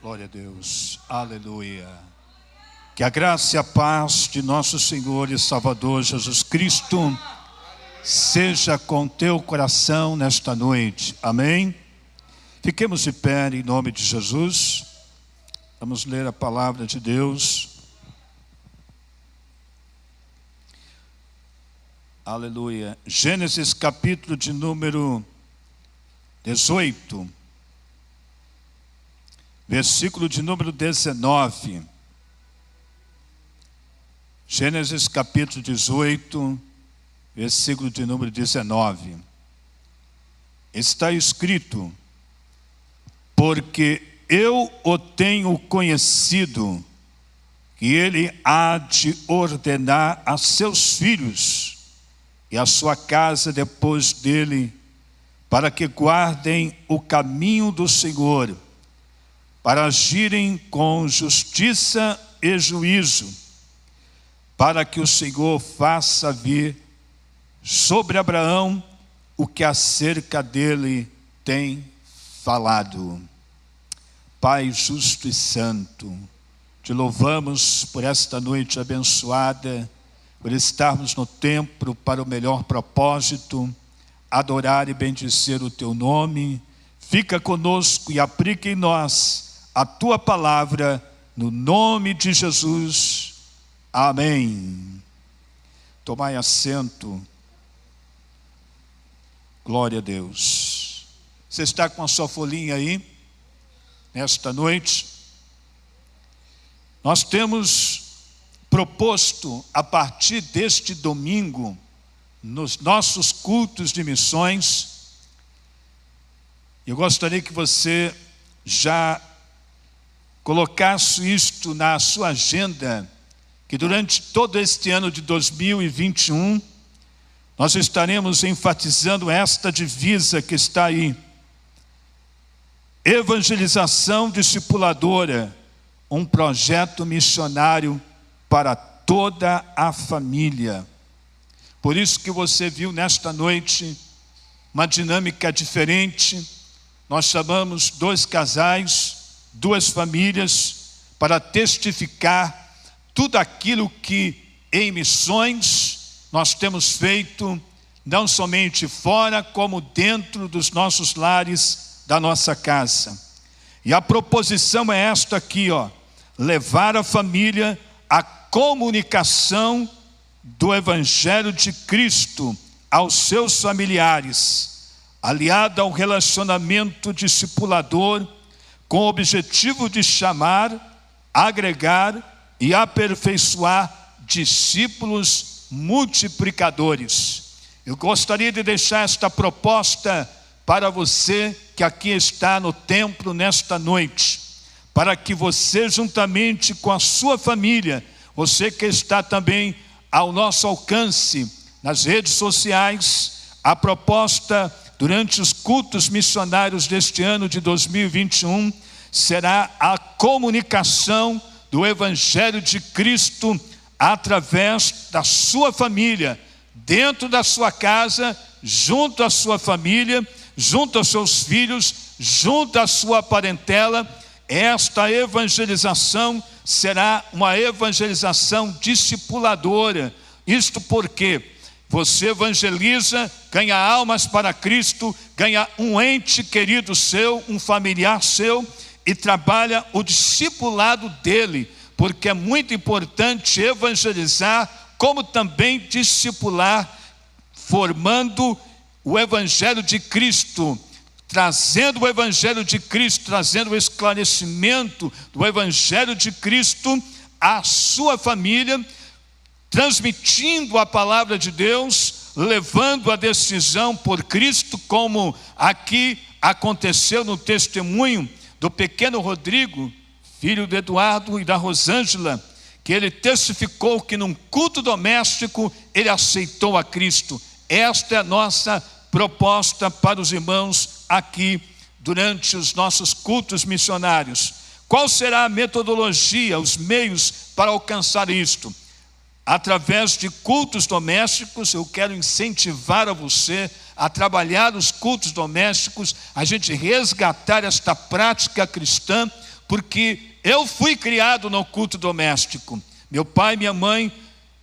Glória a Deus, aleluia. Que a graça e a paz de nosso Senhor e Salvador Jesus Cristo seja com teu coração nesta noite, amém? Fiquemos de pé em nome de Jesus. Vamos ler a palavra de Deus. Aleluia. Gênesis capítulo de número 18. Versículo de número 19. Gênesis capítulo 18, versículo de número 19. Está escrito: porque eu o tenho conhecido, que ele há de ordenar a seus filhos e a sua casa depois dele, para que guardem o caminho do Senhor, para agirem com justiça e juízo, para que o Senhor faça vir sobre Abraão o que acerca dele tem falado. Pai justo e santo, te louvamos por esta noite abençoada, por estarmos no templo para o melhor propósito, adorar e bendizer o teu nome. Fica conosco e aplica em nós a tua palavra, no nome de Jesus, amém. Tomai assento. Glória a Deus. Você está com a sua folhinha aí? Nesta noite, nós temos proposto, a partir deste domingo, nos nossos cultos de missões, eu gostaria que você já colocasse isto na sua agenda, que durante todo este ano de 2021, nós estaremos enfatizando esta divisa que está aí: evangelização discipuladora, um projeto missionário para toda a família. Por isso que você viu nesta noite uma dinâmica diferente. Nós chamamos dois casais, duas famílias, para testificar tudo aquilo que em missões nós temos feito, não somente fora, como dentro dos nossos lares, da nossa casa. E a proposição é esta aqui, levar a família à comunicação do Evangelho de Cristo aos seus familiares, aliada ao relacionamento discipulador, com o objetivo de chamar, agregar e aperfeiçoar discípulos multiplicadores. Eu gostaria de deixar esta proposta para você que aqui está no templo nesta noite, para que você, juntamente com a sua família, você que está também ao nosso alcance nas redes sociais, a proposta durante os cultos missionários deste ano de 2021 será a comunicação do Evangelho de Cristo através da sua família, dentro da sua casa, junto à sua família, junto aos seus filhos, junto à sua parentela. Esta evangelização será uma evangelização discipuladora. Isto porque você evangeliza, ganha almas para Cristo, ganha um ente querido seu, um familiar seu, e trabalha o discipulado dele, porque é muito importante evangelizar, como também discipular, formando o Evangelho de Cristo, trazendo o Evangelho de Cristo, trazendo o esclarecimento do Evangelho de Cristo à sua família, transmitindo a palavra de Deus, levando a decisão por Cristo, como aqui aconteceu no testemunho do pequeno Rodrigo, filho de Eduardo e da Rosângela, que ele testificou que num culto doméstico ele aceitou a Cristo. Esta é a nossa proposta para os irmãos aqui durante os nossos cultos missionários. Qual será a metodologia, os meios para alcançar isto? Através de cultos domésticos. Eu quero incentivar a você a trabalhar os cultos domésticos, a gente resgatar esta prática cristã, porque eu fui criado no culto doméstico. Meu pai e minha mãe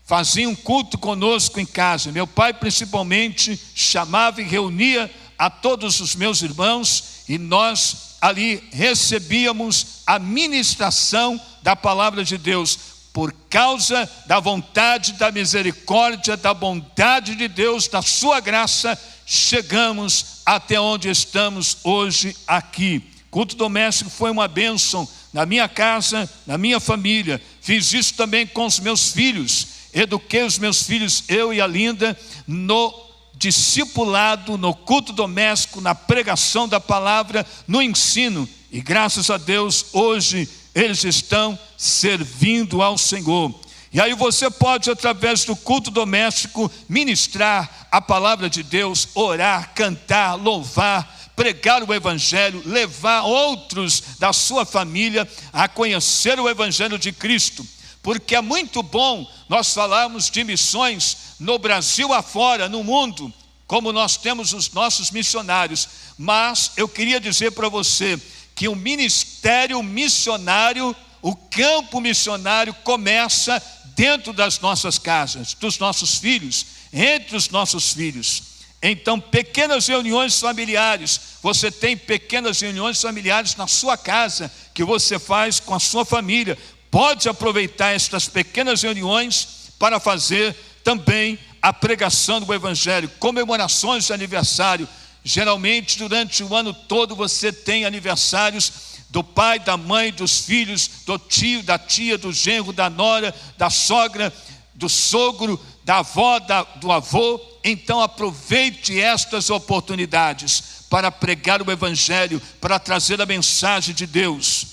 faziam culto conosco em casa. Meu pai principalmente chamava e reunia a todos os meus irmãos, e nós ali recebíamos a ministração da palavra de Deus. Por causa da vontade, da misericórdia, da bondade de Deus, da sua graça, chegamos até onde estamos hoje aqui. Culto doméstico foi uma bênção na minha casa, na minha família. Fiz isso também com os meus filhos. Eduquei os meus filhos, eu e a Linda, no discipulado, no culto doméstico, na pregação da palavra, no ensino. E graças a Deus, hoje eles estão servindo ao Senhor. E aí você pode, através do culto doméstico, ministrar a palavra de Deus, orar, cantar, louvar, pregar o evangelho, levar outros da sua família a conhecer o evangelho de Cristo. Porque é muito bom nós falarmos de missões no Brasil afora, no mundo, como nós temos os nossos missionários. Mas eu queria dizer para você que o ministério missionário, o campo missionário começa dentro das nossas casas, dos nossos filhos, entre os nossos filhos. Então, pequenas reuniões familiares, você tem pequenas reuniões familiares na sua casa, que você faz com a sua família. Pode aproveitar estas pequenas reuniões para fazer também a pregação do evangelho, comemorações de aniversário. Geralmente durante o ano todo você tem aniversários do pai, da mãe, dos filhos, do tio, da tia, do genro, da nora, da sogra, do sogro, da avó, do avô. Então aproveite estas oportunidades para pregar o evangelho, para trazer a mensagem de Deus.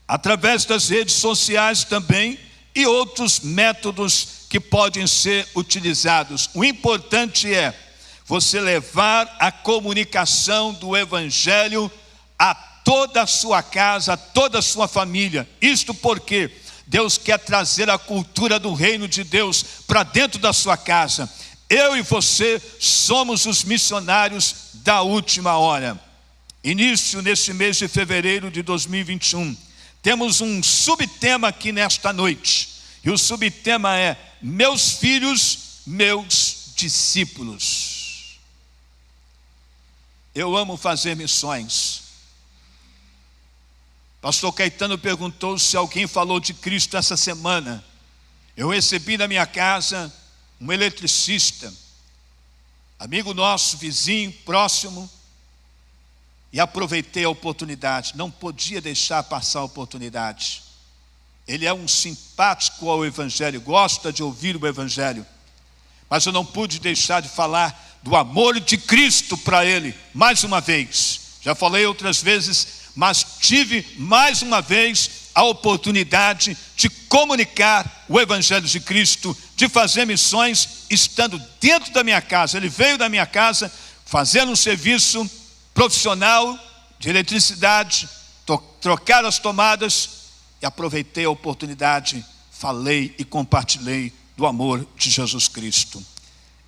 Através das redes sociais também e outros métodos que podem ser utilizados. O importante é você levar a comunicação do evangelho a toda a sua casa, a toda a sua família. Isto porque Deus quer trazer a cultura do reino de Deus para dentro da sua casa. Eu e você somos os missionários da última hora. Início neste mês de fevereiro de 2021. Temos um subtema aqui nesta noite. E o subtema é: meus filhos, meus discípulos. Eu amo fazer missões. Pastor Caetano perguntou se alguém falou de Cristo essa semana. Eu recebi na minha casa um eletricista, amigo nosso, vizinho, próximo, e aproveitei a oportunidade. Não podia deixar passar a oportunidade. Ele é um simpático ao evangelho, gosta de ouvir o evangelho, mas eu não pude deixar de falar do amor de Cristo para ele, mais uma vez. Já falei outras vezes, mas tive mais uma vez a oportunidade de comunicar o evangelho de Cristo, de fazer missões estando dentro da minha casa. Ele veio da minha casa fazendo um serviço profissional de eletricidade, trocar as tomadas, e aproveitei a oportunidade, falei e compartilhei do amor de Jesus Cristo.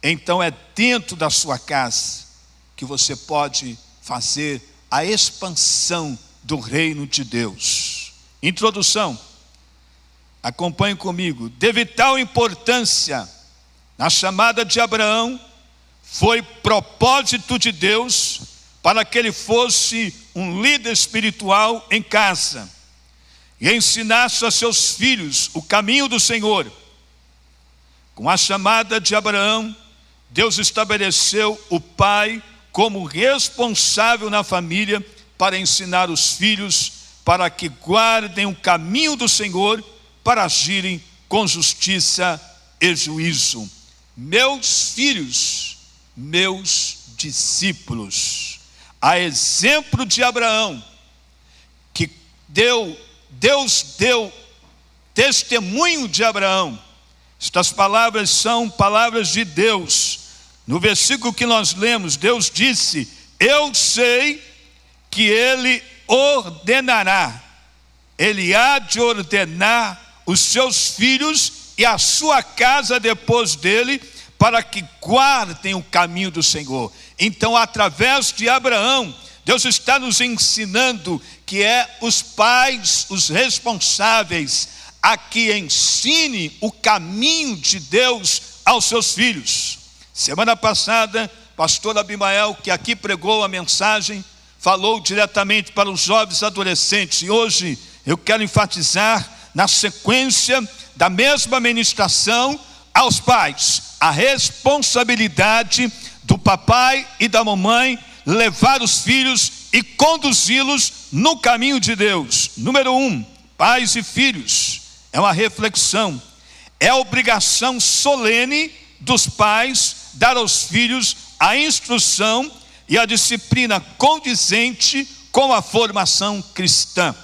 Então é dentro da sua casa que você pode fazer a expansão do reino de Deus. Introdução. Acompanhe comigo. De vital importância na chamada de Abraão, foi propósito de Deus para que ele fosse um líder espiritual em casa e ensinasse a seus filhos o caminho do Senhor. Com a chamada de Abraão, Deus estabeleceu o pai como responsável na família para ensinar os filhos para que guardem o caminho do Senhor, para agirem com justiça e juízo. Meus filhos, meus discípulos. A exemplo de Abraão, que Deus deu testemunho de Abraão. Estas palavras são palavras de Deus. No versículo que nós lemos, Deus disse: eu sei que ele ordenará, ele há de ordenar os seus filhos e a sua casa depois dele, para que guardem o caminho do Senhor. Então, através de Abraão, Deus está nos ensinando que é os pais, os responsáveis a que ensine o caminho de Deus aos seus filhos. Semana passada, pastor Abimael, que aqui pregou a mensagem, falou diretamente para os jovens adolescentes. E hoje eu quero enfatizar, na sequência da mesma ministração, aos pais, a responsabilidade do papai e da mamãe levar os filhos e conduzi-los no caminho de Deus. Número 1, pais e filhos, é uma reflexão, é obrigação solene dos pais dar aos filhos a instrução e a disciplina condizente com a formação cristã.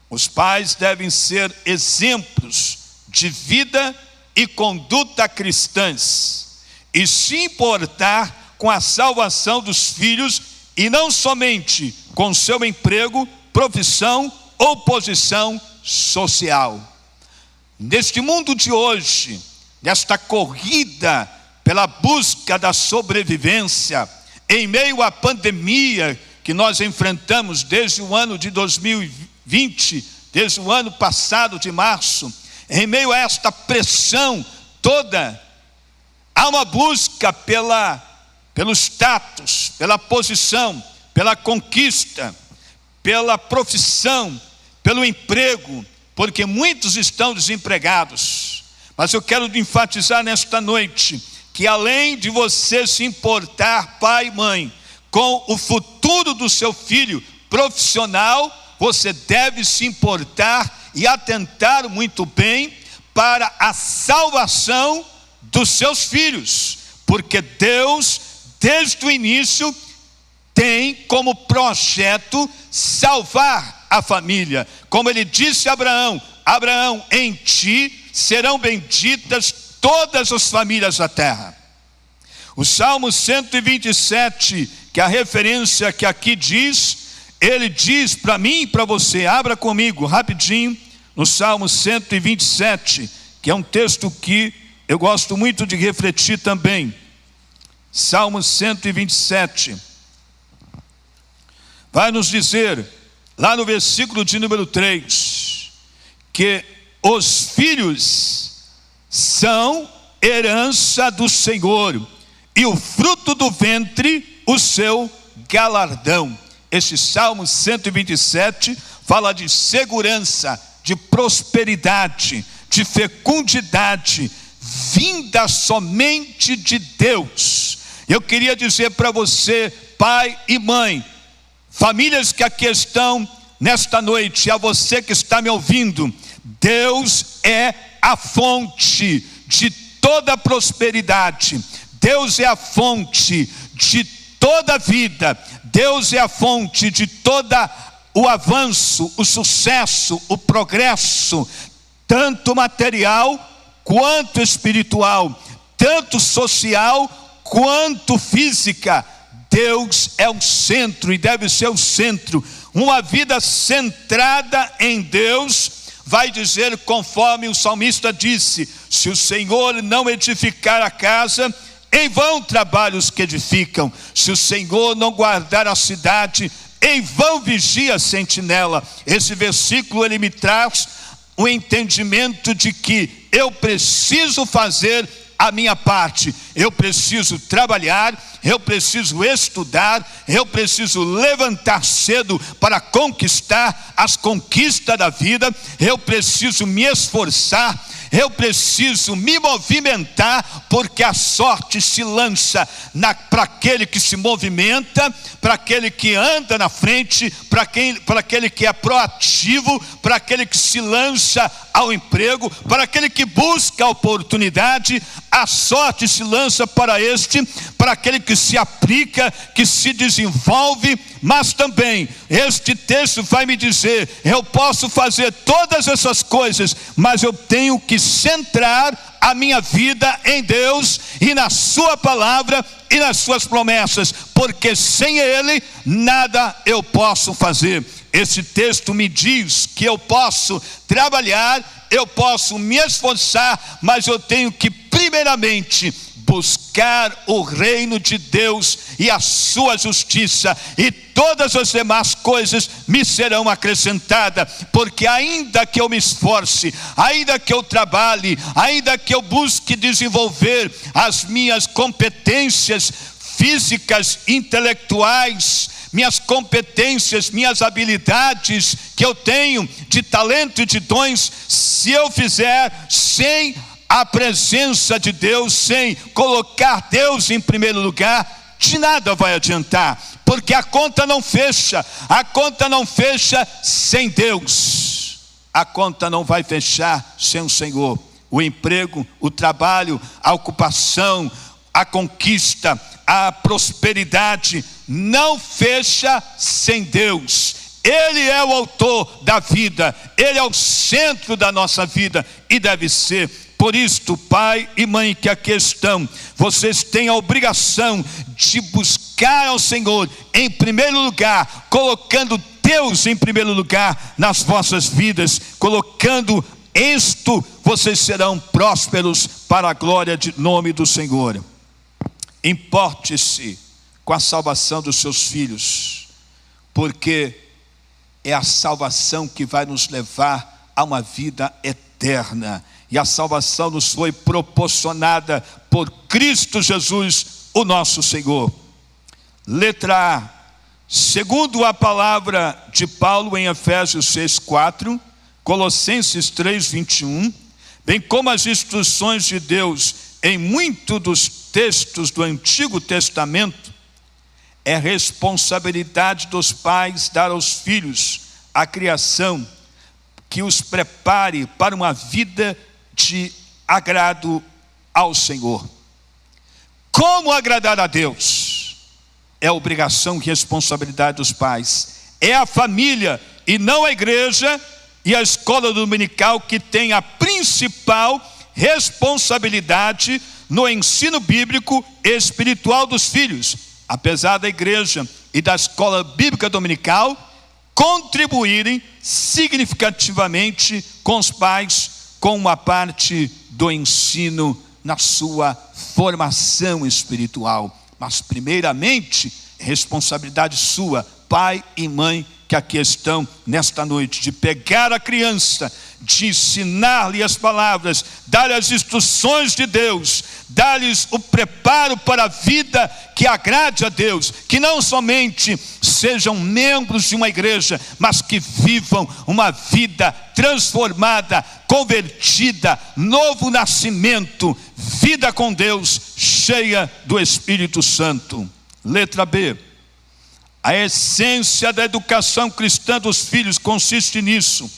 Os pais devem ser exemplos de vida e conduta cristãs e se importar com a salvação dos filhos e não somente com seu emprego, profissão ou posição social. Neste mundo de hoje, nesta corrida pela busca da sobrevivência, em meio à pandemia que nós enfrentamos desde o ano de 2020, desde o ano passado de março, em meio a esta pressão toda, há uma busca pelo status, pela posição, pela conquista, pela profissão, pelo emprego, porque muitos estão desempregados. Mas eu quero enfatizar nesta noite que além de você se importar, pai e mãe, com o futuro do seu filho profissional, você deve se importar e atentar muito bem para a salvação dos seus filhos, porque Deus, desde o início, tem como projeto salvar a família. Como ele disse a Abraão: Abraão, em ti serão benditas todas as famílias da terra. O Salmo 127, que é a referência que aqui diz, ele diz para mim e para você, abra comigo rapidinho, no Salmo 127, que é um texto que eu gosto muito de refletir também. Salmo 127, vai nos dizer, lá no versículo de número 3, que os filhos são herança do Senhor, e o fruto do ventre, o seu galardão. Este Salmo 127 fala de segurança, de prosperidade, de fecundidade, vinda somente de Deus. Eu queria dizer para você, pai e mãe, famílias que aqui estão nesta noite, a você que está me ouvindo, Deus é a fonte de toda prosperidade, Deus é a fonte de toda vida, Deus é a fonte de toda o avanço, o sucesso, o progresso, tanto material quanto espiritual, tanto social quanto física. Deus é o centro e deve ser o centro. Uma vida centrada em Deus, vai dizer conforme o salmista disse: se o Senhor não edificar a casa, em vão trabalham os que edificam. Se o Senhor não guardar a cidade, em vão vigia a sentinela. Esse versículo ele me traz o entendimento de que eu preciso fazer a minha parte, eu preciso trabalhar, eu preciso estudar, eu preciso levantar cedo para conquistar as conquistas da vida, eu preciso me esforçar, eu preciso me movimentar, porque a sorte se lança para aquele que se movimenta, para aquele que anda na frente, para aquele que é proativo, para aquele que se lança ao emprego, para aquele que busca a oportunidade. A sorte se lança para aquele que se aplica, que se desenvolve. Mas também este texto vai me dizer: eu posso fazer todas essas coisas, mas eu tenho que centrar a minha vida em Deus e na sua palavra e nas suas promessas, porque sem Ele nada eu posso fazer. Esse texto me diz que eu posso trabalhar, eu posso me esforçar, mas eu tenho que primeiramente buscar buscar o reino de Deus e a sua justiça, e todas as demais coisas me serão acrescentadas. Porque ainda que eu me esforce, ainda que eu trabalhe, ainda que eu busque desenvolver as minhas competências físicas, intelectuais, minhas competências, minhas habilidades que eu tenho de talento e de dons, se eu fizer sem a presença de Deus, sem colocar Deus em primeiro lugar, de nada vai adiantar, porque a conta não fecha sem Deus, a conta não vai fechar sem o Senhor. O emprego, o trabalho, a ocupação, a conquista, a prosperidade não fecha sem Deus. Ele é o autor da vida, Ele é o centro da nossa vida e deve ser. Por isto, pai e mãe que aqui estão, vocês têm a obrigação de buscar ao Senhor em primeiro lugar, colocando Deus em primeiro lugar nas vossas vidas. Colocando isto, vocês serão prósperos para a glória do nome do Senhor. Importe-se com a salvação dos seus filhos, porque é a salvação que vai nos levar a uma vida eterna. E a salvação nos foi proporcionada por Cristo Jesus, o nosso Senhor. Letra A. Segundo a palavra de Paulo em Efésios 6:4, Colossenses 3:21, bem como as instruções de Deus em muitos dos textos do Antigo Testamento, é responsabilidade dos pais dar aos filhos a criação que os prepare para uma vida de agrado ao Senhor. Como agradar a Deus? É obrigação e responsabilidade dos pais. É a família e não a igreja e a escola dominical que tem a principal responsabilidade no ensino bíblico e espiritual dos filhos. Apesar da igreja e da escola bíblica dominical contribuírem significativamente com os pais, com uma parte do ensino na sua formação espiritual. Mas primeiramente, responsabilidade sua, pai e mãe que aqui estão nesta noite, de pegar a criança, de ensinar-lhe as palavras, dar as instruções de Deus, dar-lhes o preparo para a vida que agrade a Deus, que não somente sejam membros de uma igreja, mas que vivam uma vida transformada, convertida, novo nascimento, vida com Deus, cheia do Espírito Santo. Letra B. A essência da educação cristã dos filhos consiste nisso: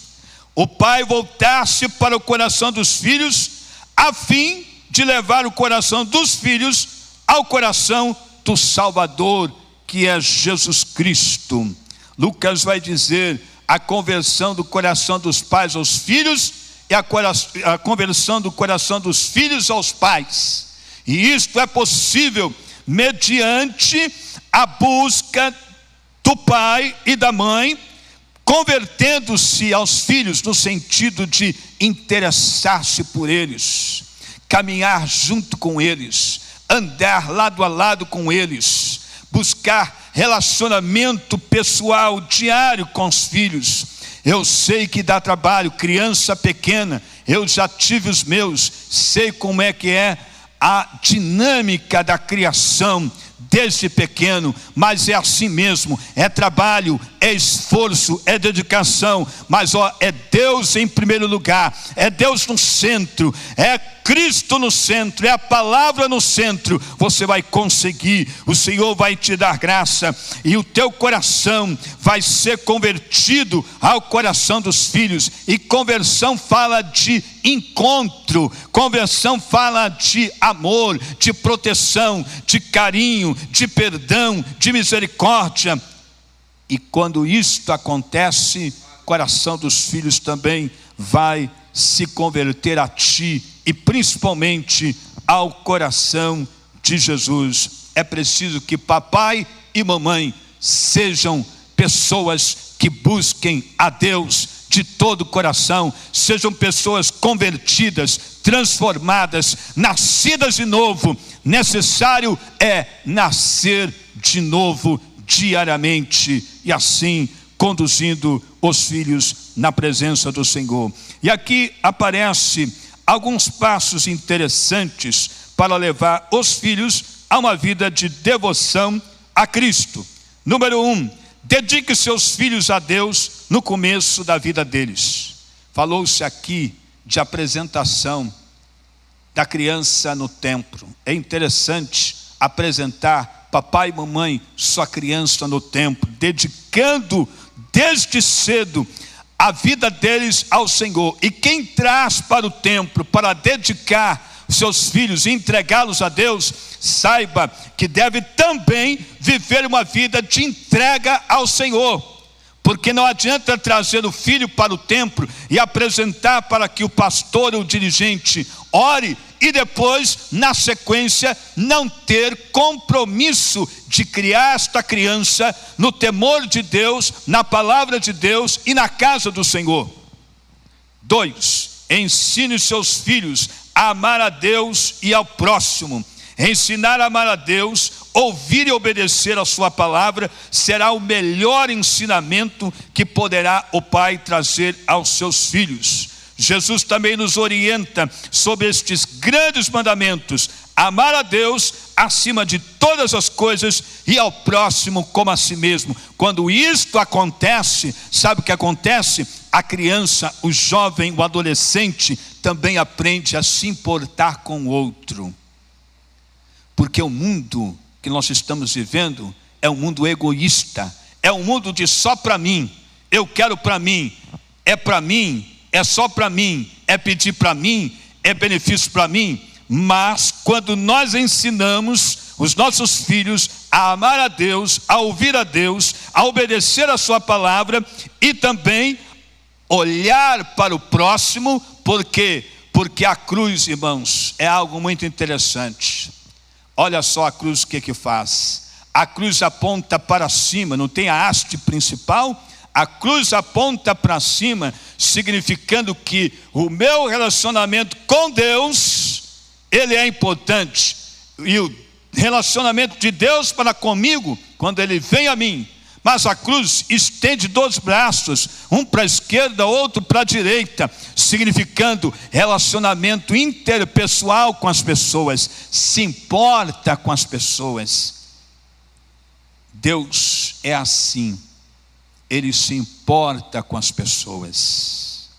o pai voltar-se para o coração dos filhos, a fim de levar o coração dos filhos ao coração do Salvador, que é Jesus Cristo. Lucas vai dizer: a conversão do coração dos pais aos filhos e a conversão do coração dos filhos aos pais. E isto é possível mediante a busca do pai e da mãe, convertendo-se aos filhos no sentido de interessar-se por eles, caminhar junto com eles, andar lado a lado com eles, buscar relacionamento pessoal diário com os filhos. Eu sei que dá trabalho, criança pequena, eu já tive os meus, sei como é que é a dinâmica da criação desde pequeno, mas é assim mesmo, é trabalho, é esforço, é dedicação, mas é Deus em primeiro lugar, é Deus no centro, é Cristo no centro, é a palavra no centro. Você vai conseguir, o Senhor vai te dar graça, e o teu coração vai ser convertido ao coração dos filhos. E conversão fala de encontro, conversão fala de amor, de proteção, de carinho, de perdão, de misericórdia. E quando isto acontece, o coração dos filhos também vai se converter a ti, e principalmente ao coração de Jesus. É preciso que papai e mamãe sejam pessoas que busquem a Deus, de todo o coração, sejam pessoas convertidas, transformadas, nascidas de novo. Necessário é nascer de novo diariamente, e assim conduzindo os filhos na presença do Senhor. E aqui aparece alguns passos interessantes para levar os filhos a uma vida de devoção a Cristo. Número 1, dedique seus filhos a Deus no começo da vida deles. Falou-se aqui de apresentação da criança no templo. É interessante apresentar papai e mamãe sua criança no templo, dedicando desde cedo a vida deles ao Senhor. E quem traz para o templo para dedicar seus filhos e entregá-los a Deus, saiba que deve também viver uma vida de entrega ao Senhor. Porque não adianta trazer o filho para o templo e apresentar para que o pastor ou o dirigente ore e depois, na sequência, não ter compromisso de criar esta criança no temor de Deus, na palavra de Deus e na casa do Senhor. 2, ensine seus filhos a amar a Deus e ao próximo. Ensinar a amar a Deus, ouvir e obedecer a sua palavra, será o melhor ensinamento que poderá o pai trazer aos seus filhos. Jesus também nos orienta sobre estes grandes mandamentos: amar a Deus acima de todas as coisas e ao próximo como a si mesmo. Quando isto acontece, sabe o que acontece? A criança, o jovem, o adolescente também aprende a se importar com o outro. Porque o mundo que nós estamos vivendo é um mundo egoísta, é um mundo de só para mim, eu quero para mim, é só para mim, é pedir para mim, é benefício para mim. Mas quando nós ensinamos os nossos filhos a amar a Deus, a ouvir a Deus, a obedecer a sua palavra e também olhar para o próximo, porque a cruz, irmãos, é algo muito interessante. Olha só a cruz, o que faz? A cruz aponta para cima, não tem a haste principal? A cruz aponta para cima, significando que o meu relacionamento com Deus, ele é importante. E o relacionamento de Deus para comigo, quando ele vem a mim. Mas a cruz estende 2 braços, um para a esquerda, outro para a direita, significando relacionamento interpessoal com as pessoas, se importa com as pessoas. Deus é assim, ele se importa com as pessoas.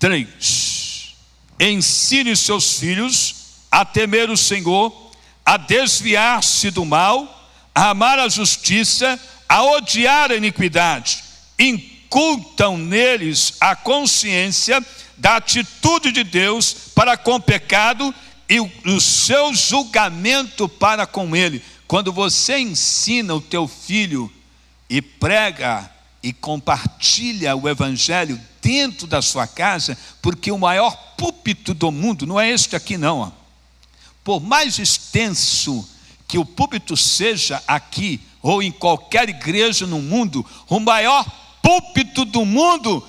3, ensine seus filhos a temer o Senhor, a desviar-se do mal, a amar a justiça, a odiar a iniquidade. Incultam neles a consciência da atitude de Deus para com o pecado e o seu julgamento para com ele. Quando você ensina o teu filho e prega e compartilha o evangelho dentro da sua casa, porque o maior púlpito do mundo não é este aqui não, por mais extenso que o púlpito seja aqui ou em qualquer igreja no mundo, o maior púlpito do mundo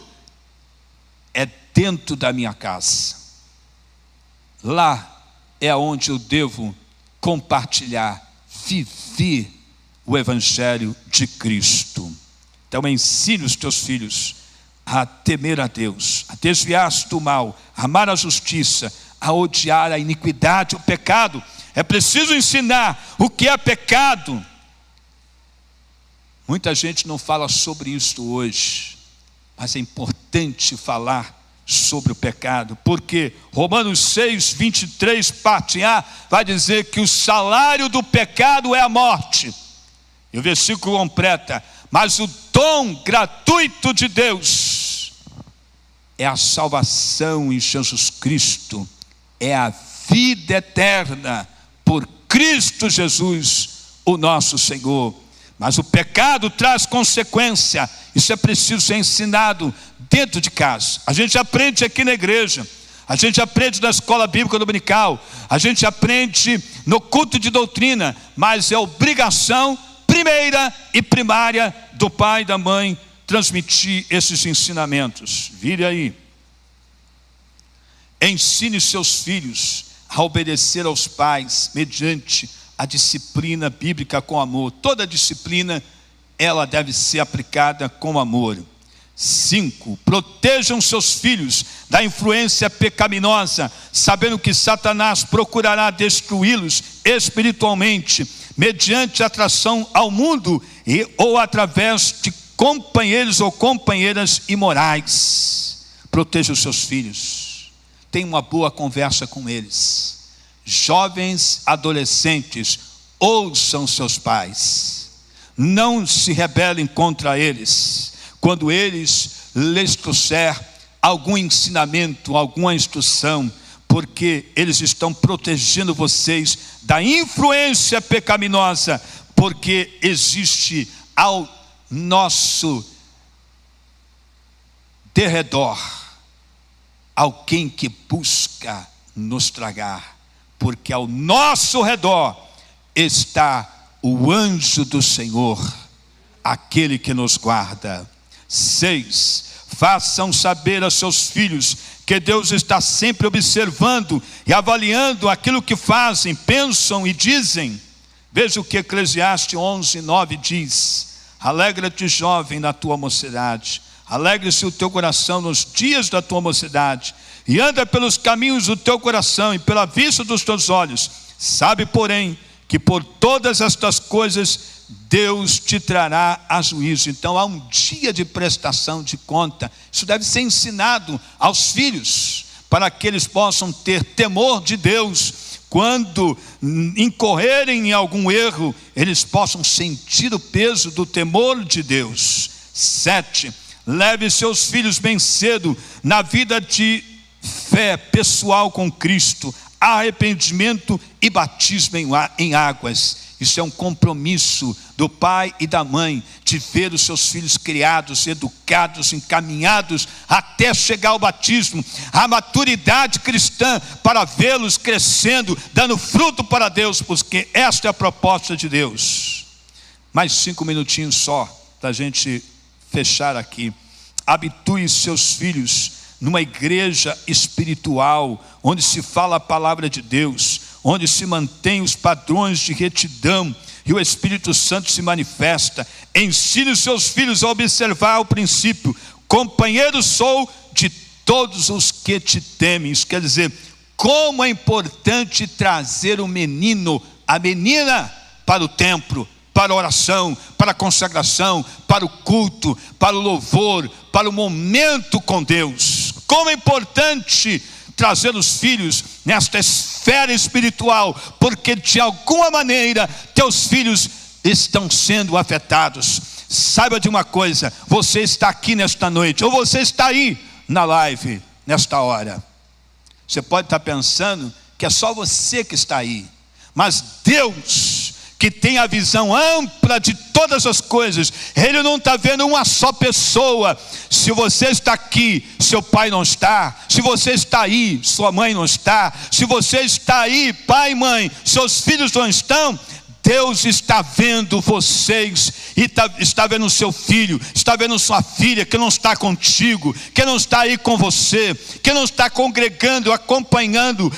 é dentro da minha casa. Lá é onde eu devo compartilhar, viver o evangelho de Cristo. Então ensine os teus filhos a temer a Deus, a desviar-se do mal, a amar a justiça, a odiar a iniquidade, o pecado. É preciso ensinar o que é pecado. Muita gente não fala sobre isso hoje, mas é importante falar sobre o pecado, porque Romanos 6, 23, parte A, vai dizer que o salário do pecado é a morte. E o versículo completa: mas o dom gratuito de Deus é a salvação em Jesus Cristo, é a vida eterna por Cristo Jesus, o nosso Senhor. Mas o pecado traz consequência. Isso é preciso ser ensinado dentro de casa. A gente aprende aqui na igreja, a gente aprende na escola bíblica dominical, a gente aprende no culto de doutrina, mas é obrigação primeira e primária do pai e da mãe transmitir esses ensinamentos. Vire aí. Ensine seus filhos a obedecer aos pais mediante a disciplina bíblica com amor. Toda disciplina, ela deve ser aplicada com amor. 5. Protejam seus filhos da influência pecaminosa, sabendo que Satanás procurará destruí-los espiritualmente, mediante atração ao mundo ou através de companheiros ou companheiras imorais. Proteja os seus filhos. Tenha uma boa conversa com eles. Jovens, adolescentes, ouçam seus pais. Não se rebelem contra eles. Quando eles lhes trouxer algum ensinamento, alguma instrução, porque eles estão protegendo vocês da influência pecaminosa, porque existe ao nosso derredor alguém que busca nos tragar, porque ao nosso redor está o anjo do Senhor, aquele que nos guarda. 6. Façam saber a seus filhos que Deus está sempre observando e avaliando aquilo que fazem, pensam e dizem. Veja o que Eclesiastes 11:9 diz: alegra-te, jovem, na tua mocidade, alegre-se o teu coração nos dias da tua mocidade, e anda pelos caminhos do teu coração e pela vista dos teus olhos. Sabe, porém, que por todas estas coisas Deus te trará a juízo. Então há um dia de prestação de conta. Isso deve ser ensinado aos filhos, para que eles possam ter temor de Deus. Quando incorrerem em algum erro, eles possam sentir o peso do temor de Deus. 7. Leve seus filhos bem cedo na vida de fé pessoal com Cristo, arrependimento e batismo em águas. Isso é um compromisso do pai e da mãe, de ver os seus filhos criados, educados, encaminhados até chegar ao batismo, a maturidade cristã, para vê-los crescendo, dando fruto para Deus, porque esta é a proposta de Deus. Mais 5 minutinhos só, para a gente fechar aqui. Habitue seus filhos numa igreja espiritual, onde se fala a palavra de Deus, onde se mantém os padrões de retidão e o Espírito Santo se manifesta. Ensine os seus filhos a observar o princípio: companheiro sou de todos os que te temem. Isso quer dizer, como é importante trazer o menino, a menina, para o templo, para a oração, para a consagração, para o culto, para o louvor, para o momento com Deus. Como é importante trazer os filhos nesta esfera espiritual, porque de alguma maneira teus filhos estão sendo afetados. Saiba de uma coisa: você está aqui nesta noite, ou você está aí na live nesta hora. Você pode estar pensando que é só você que está aí, mas Deus, que tem a visão ampla de todas as coisas, Ele não está vendo uma só pessoa. Se você está aqui, seu pai não está. Se você está aí, sua mãe não está. Se você está aí, pai e mãe, seus filhos não estão. Deus está vendo vocês, e está vendo o seu filho, está vendo sua filha, que não está contigo, que não está aí com você, que não está congregando, acompanhando,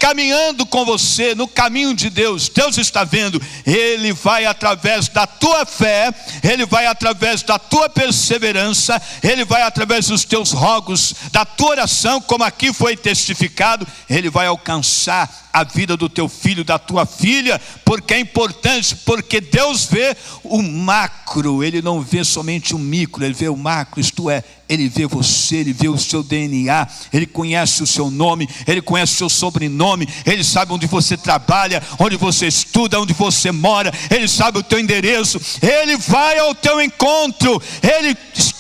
caminhando com você no caminho de Deus. Deus está vendo. Ele vai através da tua fé, Ele vai através da tua perseverança, Ele vai através dos teus rogos, da tua oração, como aqui foi testificado. Ele vai alcançar a vida do teu filho, da tua filha, porque é importante, porque Deus vê o macro, Ele não vê somente o micro, Ele vê o macro, isto é, Ele vê você, Ele vê o seu DNA, Ele conhece o seu nome, Ele conhece o seu sobrenome, Ele sabe onde você trabalha, onde você estuda, onde você mora, Ele sabe o teu endereço, Ele vai ao teu encontro, Ele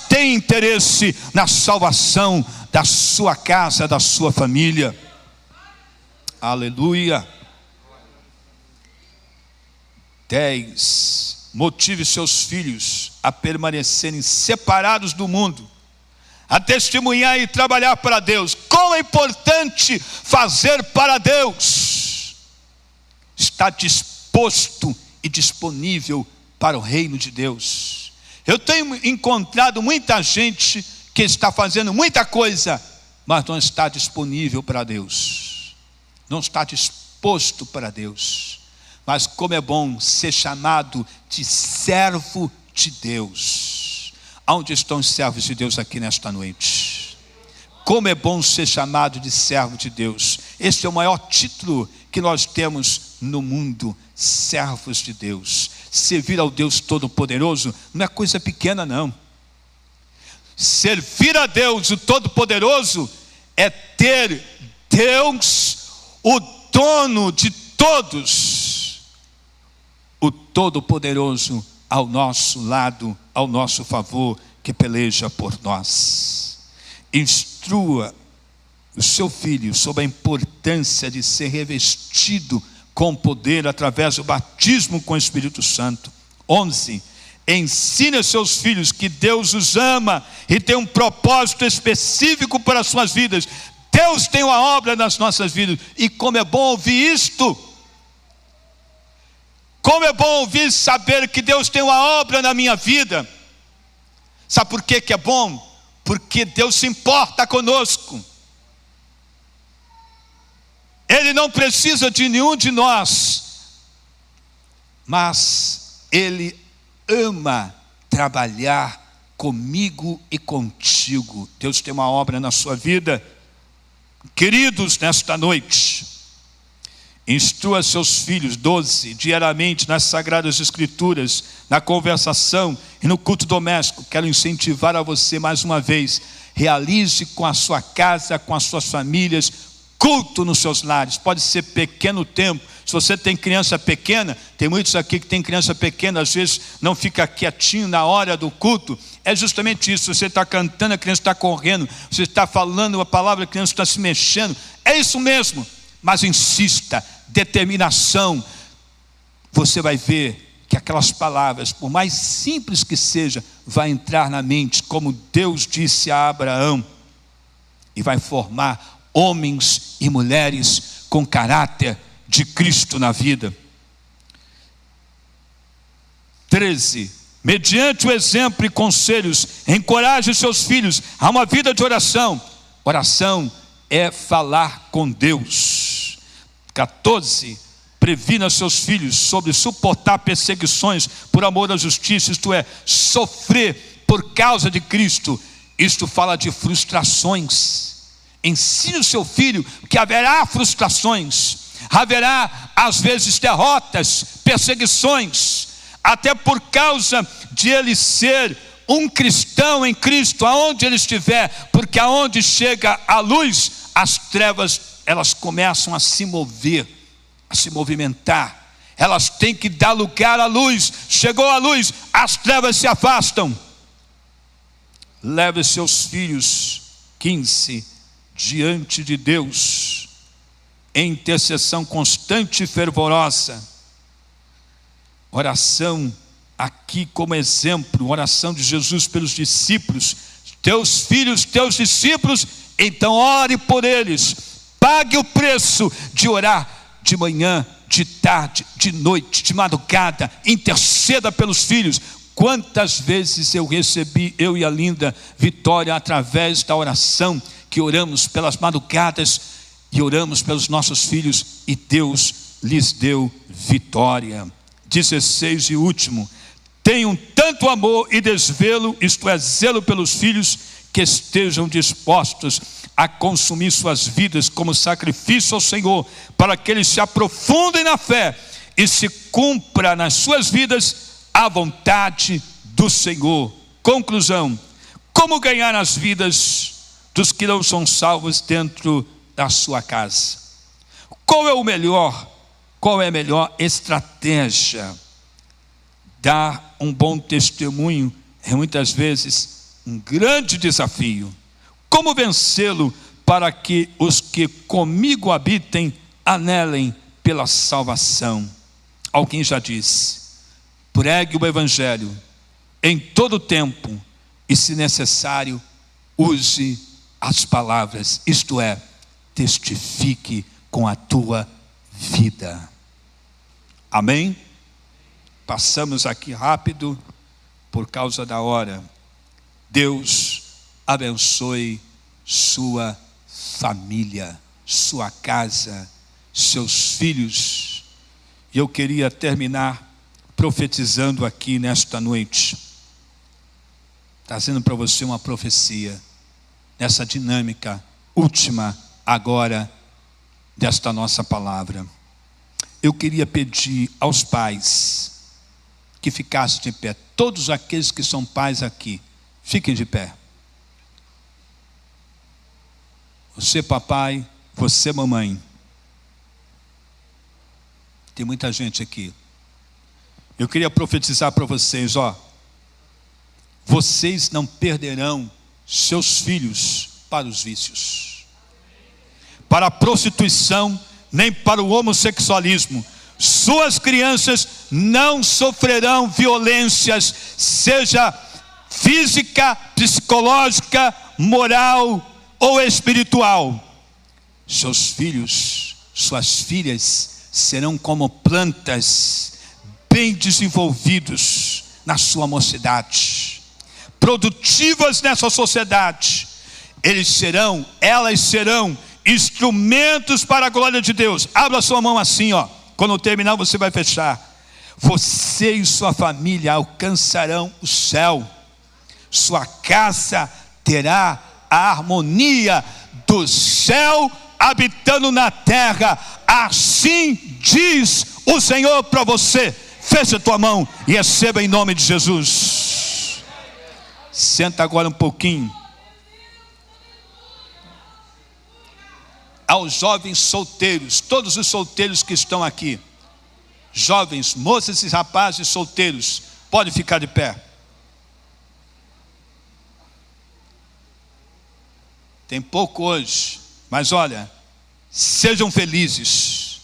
tem interesse na salvação da sua casa, da sua família. Aleluia. 10. Motive seus filhos a permanecerem separados do mundo, a testemunhar e trabalhar para Deus. Como é importante fazer para Deus. Está disposto e disponível para o reino de Deus. Eu tenho encontrado muita gente que está fazendo muita coisa, mas não está disponível para Deus, não está disposto para Deus. Mas como é bom ser chamado de servo de Deus. Onde estão os servos de Deus aqui nesta noite? Como é bom ser chamado de servo de Deus. Este é o maior título que nós temos no mundo, servos de Deus. Servir ao Deus Todo-Poderoso não é coisa pequena, não. Servir a Deus, o Todo-Poderoso, é ter Deus, o dono de todos, o Todo-Poderoso ao nosso lado, ao nosso favor, que peleja por nós. Instrua o seu filho sobre a importância de ser revestido com poder através do batismo com o Espírito Santo. 11. Ensine seus filhos que Deus os ama e tem um propósito específico para as suas vidas. Deus tem uma obra nas nossas vidas, e como é bom ouvir isto. Como é bom ouvir saber que Deus tem uma obra na minha vida. Sabe por que é bom? Porque Deus se importa conosco. Ele não precisa de nenhum de nós, mas Ele ama trabalhar comigo e contigo. Deus tem uma obra na sua vida. Queridos, nesta noite, instrua seus filhos, 12, diariamente nas Sagradas Escrituras, na conversação e no culto doméstico. Quero incentivar a você mais uma vez: realize com a sua casa, com as suas famílias, culto nos seus lares. Pode ser pequeno tempo. Se você tem criança pequena, tem muitos aqui que tem criança pequena, às vezes não fica quietinho na hora do culto. É justamente isso. Você está cantando, a criança está correndo. Você está falando uma palavra, a criança está se mexendo. É isso mesmo. Mas insista, determinação. Você vai ver que aquelas palavras, por mais simples que seja, vai entrar na mente, como Deus disse a Abraão, e vai formar homens e mulheres com caráter de Cristo na vida. 13. Mediante o exemplo e conselhos, encoraje seus filhos a uma vida de oração. Oração é falar com Deus. 14. Previna seus filhos sobre suportar perseguições por amor à justiça, isto é, sofrer por causa de Cristo. Isto fala de frustrações. Ensine o seu filho que haverá frustrações, haverá às vezes derrotas, perseguições, até por causa de ele ser um cristão em Cristo, aonde ele estiver, porque aonde chega a luz, as trevas, elas começam a se mover, a se movimentar. Elas têm que dar lugar à luz. Chegou a luz, as trevas se afastam. Leve seus filhos, 15, diante de Deus, em intercessão constante e fervorosa. Oração aqui como exemplo, oração de Jesus pelos discípulos. Teus filhos, teus discípulos, então ore por eles. Pague o preço de orar de manhã, de tarde, de noite, de madrugada. Interceda pelos filhos. Quantas vezes eu recebi, eu e a linda Vitória, através da oração, que oramos pelas madrugadas e oramos pelos nossos filhos, e Deus lhes deu vitória. 16 e último: tenham tanto amor e desvelo, isto é, zelo pelos filhos, que estejam dispostos a consumir suas vidas como sacrifício ao Senhor, para que eles se aprofundem na fé e se cumpra nas suas vidas a vontade do Senhor. Conclusão: como ganhar as vidas dos que não são salvos dentro da sua casa? Qual é a melhor estratégia? Dar um bom testemunho é muitas vezes um grande desafio. Como vencê-lo para que os que comigo habitem anelem pela salvação? Alguém já disse: pregue o evangelho em todo tempo e, se necessário, use as palavras, isto é, testifique com a tua vida. Amém? Passamos aqui rápido por causa da hora. Deus abençoe sua família, sua casa, seus filhos. E eu queria terminar profetizando aqui nesta noite, trazendo para você uma profecia, nessa dinâmica última agora desta nossa palavra. Eu queria pedir aos pais que ficassem de pé. Todos aqueles que são pais aqui, fiquem de pé. Você, papai, você, mamãe. Tem muita gente aqui. Eu queria profetizar para vocês, vocês não perderão seus filhos para os vícios, para a prostituição, nem para o homossexualismo. Suas crianças não sofrerão violências, seja física, psicológica, moral ou espiritual. Seus filhos, suas filhas serão como plantas bem desenvolvidos na sua mocidade, produtivas nessa sociedade. Elas serão instrumentos para a glória de Deus. Abra sua mão assim, quando eu terminar você vai fechar. Você e sua família alcançarão o céu. Sua casa terá a harmonia do céu habitando na terra. Assim diz o Senhor para você. Feche a tua mão e receba em nome de Jesus. Senta agora um pouquinho. Aos jovens solteiros, todos os solteiros que estão aqui, jovens, moças e rapazes solteiros, pode ficar de pé. Tem pouco hoje, mas olha, sejam felizes,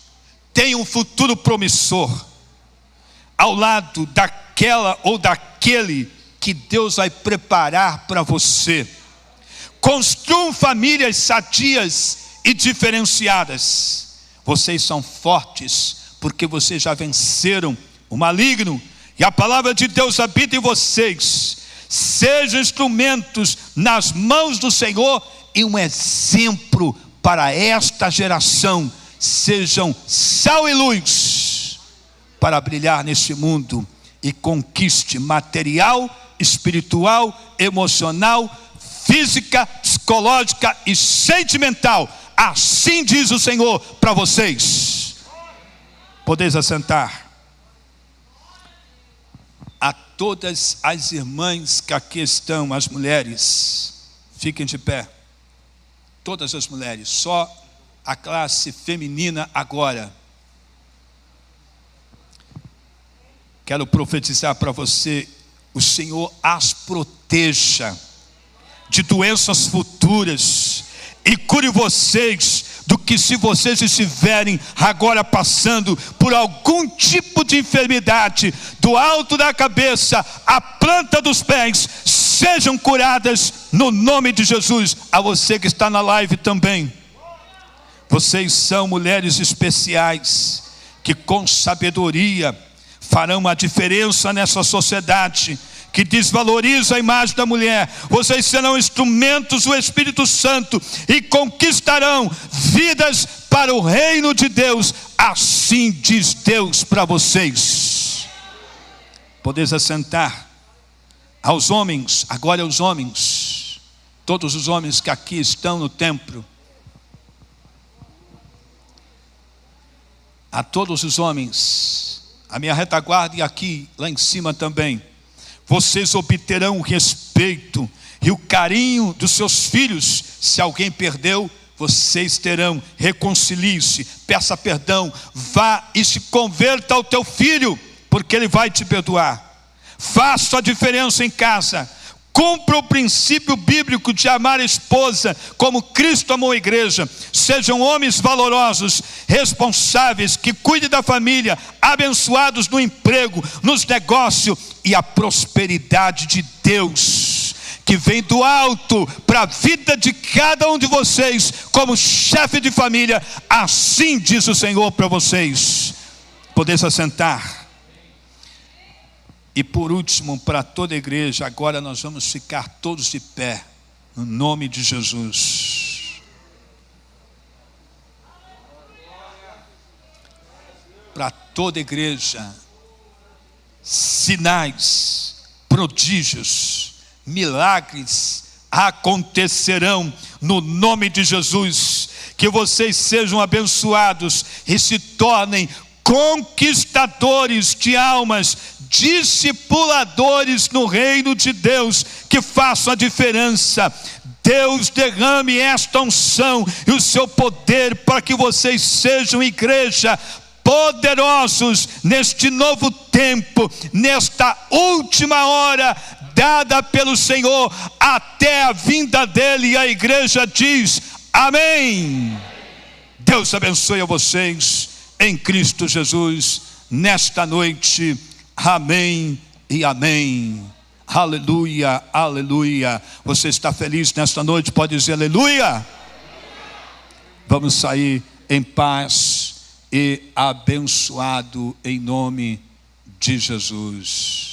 tenham um futuro promissor, ao lado daquela ou daquele que Deus vai preparar para você. Construam famílias sadias e diferenciadas. Vocês são fortes, porque vocês já venceram o maligno, e a palavra de Deus habita em vocês. Sejam instrumentos nas mãos do Senhor e um exemplo para esta geração. Sejam sal e luz para brilhar nesse mundo, e conquiste material, espiritual, emocional, física, psicológica e sentimental. Assim diz o Senhor para vocês. Podeis assentar. A todas as irmãs que aqui estão, as mulheres, fiquem de pé. Todas as mulheres, só a classe feminina agora. Quero profetizar para você: o Senhor as proteja de doenças futuras e cure vocês do que, se vocês estiverem agora passando por algum tipo de enfermidade, do alto da cabeça à planta dos pés, sejam curadas no nome de Jesus. A você que está na live também, vocês são mulheres especiais que com sabedoria farão a diferença nessa sociedade que desvaloriza a imagem da mulher. Vocês serão instrumentos do Espírito Santo e conquistarão vidas para o reino de Deus. Assim diz Deus para vocês. Podeis assentar. Aos homens, agora aos homens, todos os homens que aqui estão no templo, a todos os homens, a minha retaguarda e aqui, lá em cima também, vocês obterão o respeito e o carinho dos seus filhos. Se alguém perdeu, vocês terão. Reconcilie-se, peça perdão, vá e se converta ao teu filho, porque ele vai te perdoar. Faça a diferença em casa. Cumpra o princípio bíblico de amar a esposa como Cristo amou a igreja. Sejam homens valorosos, responsáveis, que cuidem da família, abençoados no emprego, nos negócios, e a prosperidade de Deus, que vem do alto para a vida de cada um de vocês, como chefe de família. Assim diz o Senhor para vocês. Podeis assentar. E por último, para toda a igreja, agora nós vamos ficar todos de pé, no nome de Jesus. Para toda a igreja, sinais, prodígios, milagres acontecerão no nome de Jesus. Que vocês sejam abençoados e se tornem conquistadores de almas, discipuladores no reino de Deus, que façam a diferença. Deus derrame esta unção e o seu poder para que vocês sejam igreja poderosos neste novo tempo, nesta última hora dada pelo Senhor até a vinda dele. E a igreja diz amém. Deus abençoe a vocês em Cristo Jesus nesta noite. Amém e amém. Aleluia, aleluia. Você está feliz nesta noite? Pode dizer aleluia. Vamos sair em paz e abençoado em nome de Jesus.